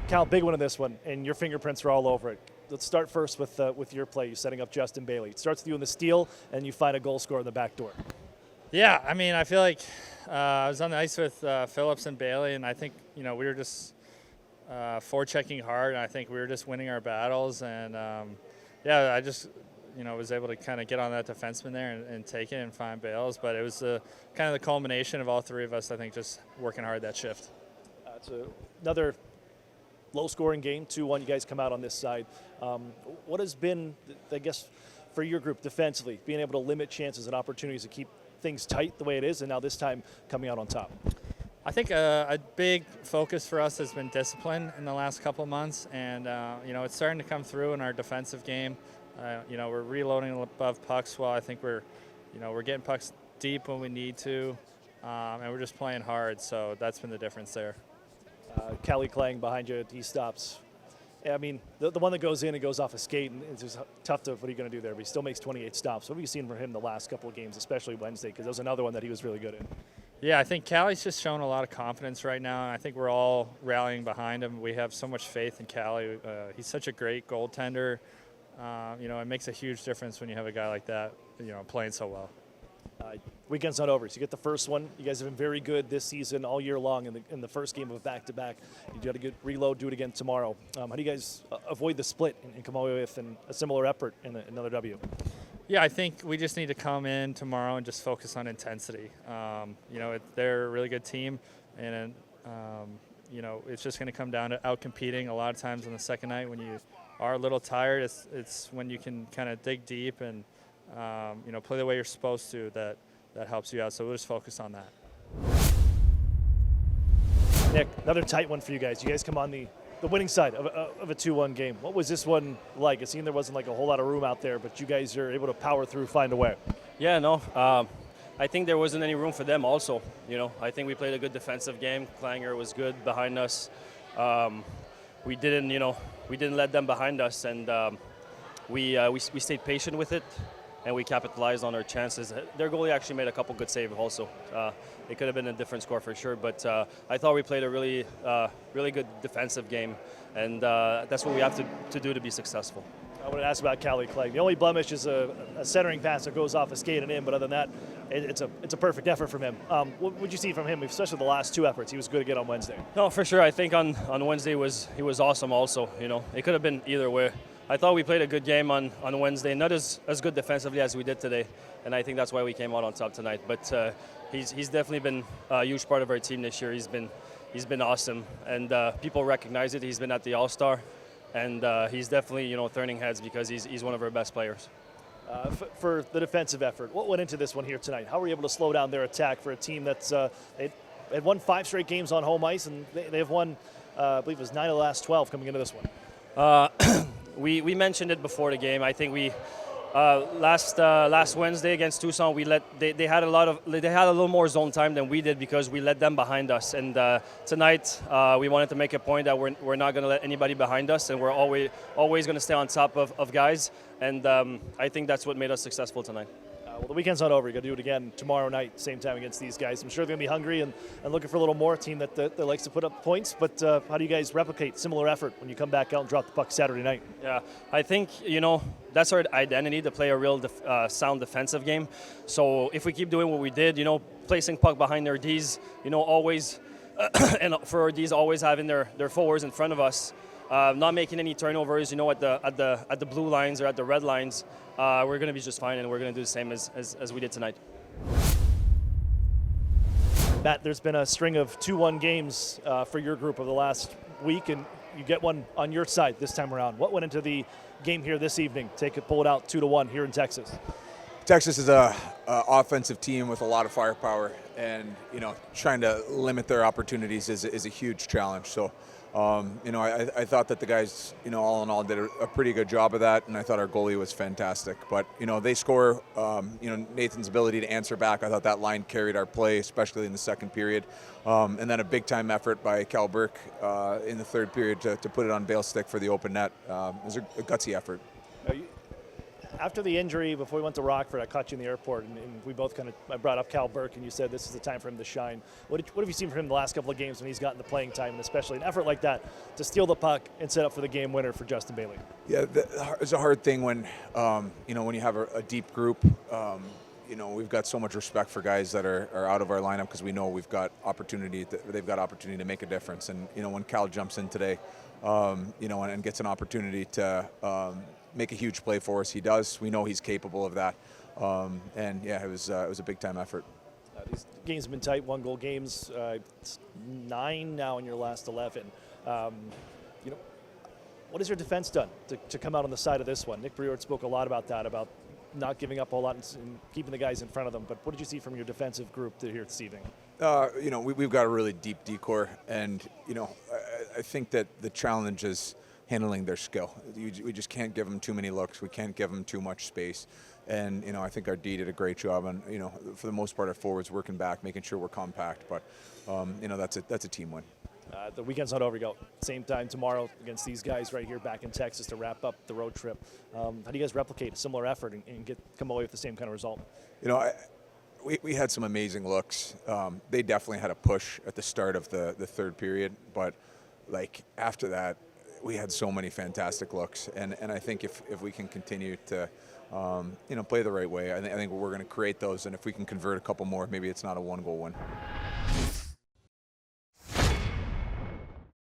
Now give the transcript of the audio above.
Cal, big one in this one, and your fingerprints are all over it. Let's start first with your play. You're setting up Justin Bailey. It starts with you in the steal, and you find a goal scorer in the back door. Yeah, I mean, I feel like I was on the ice with Phillips and Bailey, and I think, we were just forechecking hard, and I think we were just winning our battles. And, I just, was able to kind of get on that defenseman there and take it and find Bales. But it was kind of the culmination of all three of us, I think, just working hard that shift. It's another low-scoring game, 2-1. You guys come out on this side. What has been, I guess, for your group defensively, being able to limit chances and opportunities to keep things tight the way it is, and now this time coming out on top? I think a big focus for us has been discipline in the last couple of months, and it's starting to come through in our defensive game. We're reloading above pucks while I think we're getting pucks deep when we need to, and we're just playing hard. So that's been the difference there. Kelly Klang behind you, he stops. I mean, the one that goes in and goes off a skate, and it's just tough to, what are you going to do there? But he still makes 28 stops. What have you seen from him the last couple of games, especially Wednesday? Because there was another one that he was really good in. Yeah, I think Callie's just showing a lot of confidence right now, and I think we're all rallying behind him. We have so much faith in Callie. He's such a great goaltender. It makes a huge difference when you have a guy like that, playing so well. Weekend's not over, so you get the first one. You guys have been very good this season all year long in the first game of a back-to-back. You got to get reload, do it again tomorrow. How do you guys avoid the split and come away with a similar effort in another W? Yeah, I think we just need to come in tomorrow and just focus on intensity. They're a really good team, and it's just going to come down to out-competing. A lot of times on the second night when you are a little tired, it's when you can kind of dig deep and play the way you're supposed to that helps you out. So we'll just focus on that. Nick, another tight one for you guys. You guys come on the winning side of a 2-1 game. What was this one like? It seemed there wasn't like a whole lot of room out there, but you guys are able to power through, find a way. Yeah, no. I think there wasn't any room for them also. I think we played a good defensive game. Klanger was good behind us. We didn't let them behind us, and we stayed patient with it, and we capitalized on our chances. Their goalie actually made a couple good saves also. It could have been a different score for sure, but I thought we played a really good defensive game, and that's what we have to do to be successful. I want to ask about Callie Clegg. The only blemish is a centering pass that goes off a skate and in, but other than that, it's a perfect effort from him. What would you see from him, especially the last two efforts? He was good again on Wednesday. No, for sure. I think on Wednesday he was awesome also. It could have been either way. I thought we played a good game on Wednesday, not as good defensively as we did today, and I think that's why we came out on top tonight. But he's definitely been a huge part of our team this year. He's been awesome, and people recognize it. He's been at the All-Star, and he's definitely turning heads because he's one of our best players. For the defensive effort, what went into this one here tonight? How were you able to slow down their attack for a team that's had won 5 straight games on home ice, and they've won, I believe it was 9 of the last 12 coming into this one? We mentioned it before the game. I think we last Wednesday against Tucson, they had a little more zone time than we did because we let them behind us. And tonight we wanted to make a point that we're not going to let anybody behind us, and we're always going to stay on top of guys. And I think that's what made us successful tonight. Well, the weekend's not over. You got to do it again tomorrow night, same time against these guys. I'm sure they're going to be hungry and looking for a little more. A team that likes to put up points. But how do you guys replicate similar effort when you come back out and drop the puck Saturday night? Yeah, I think that's our identity, to play a real sound defensive game. So if we keep doing what we did, placing puck behind their Ds, always and for our Ds always having their forwards in front of us. Not making any turnovers, at the blue lines or at the red lines, we're going to be just fine, and we're going to do the same as we did tonight. Matt, there's been a string of 2-1 games for your group over the last week, and you get one on your side this time around. What went into the game here this evening? Pull it out 2-1 here in Texas. Texas is a offensive team with a lot of firepower, and trying to limit their opportunities is a huge challenge. So. I thought that the guys, all in all, did a pretty good job of that, and I thought our goalie was fantastic. But, they score, Nathan's ability to answer back. I thought that line carried our play, especially in the second period. And then a big-time effort by Cal Burke in the third period to put it on Bale's stick for the open net. It was a gutsy effort. After the injury, before we went to Rockford, I caught you in the airport, and we both I brought up Cal Burke, and you said this is the time for him to shine. What have you seen from him the last couple of games when he's gotten the playing time, and especially an effort like that to steal the puck and set up for the game winner for Justin Bailey? Yeah, it's a hard thing when, when you have a deep group. We've got so much respect for guys that are out of our lineup because we know they've got opportunity to make a difference. And, when Cal jumps in today, and gets an opportunity to make a huge play for us, he does. We know he's capable of that. It was a big-time effort. These games have been tight, one-goal games. It's 9 now in your last 11. What has your defense done to come out on the side of this one? Nick Brouillard spoke a lot about that, about not giving up a lot and keeping the guys in front of them. But what did you see from your defensive group here this evening? We've got a really deep decor, and I think that the challenge is handling their skill. We just can't give them too many looks. We can't give them too much space. And I think our D did a great job. And for the most part, our forwards working back, making sure we're compact. But that's a team win. The weekend's not over. You go same time tomorrow against these guys right here back in Texas to wrap up the road trip. How do you guys replicate a similar effort and come away with the same kind of result? We had some amazing looks. They definitely had a push at the start of the third period, but after that, we had so many fantastic looks. And I think if we can continue to play the right way, I think we're going to create those. And if we can convert a couple more, maybe it's not a one-goal win.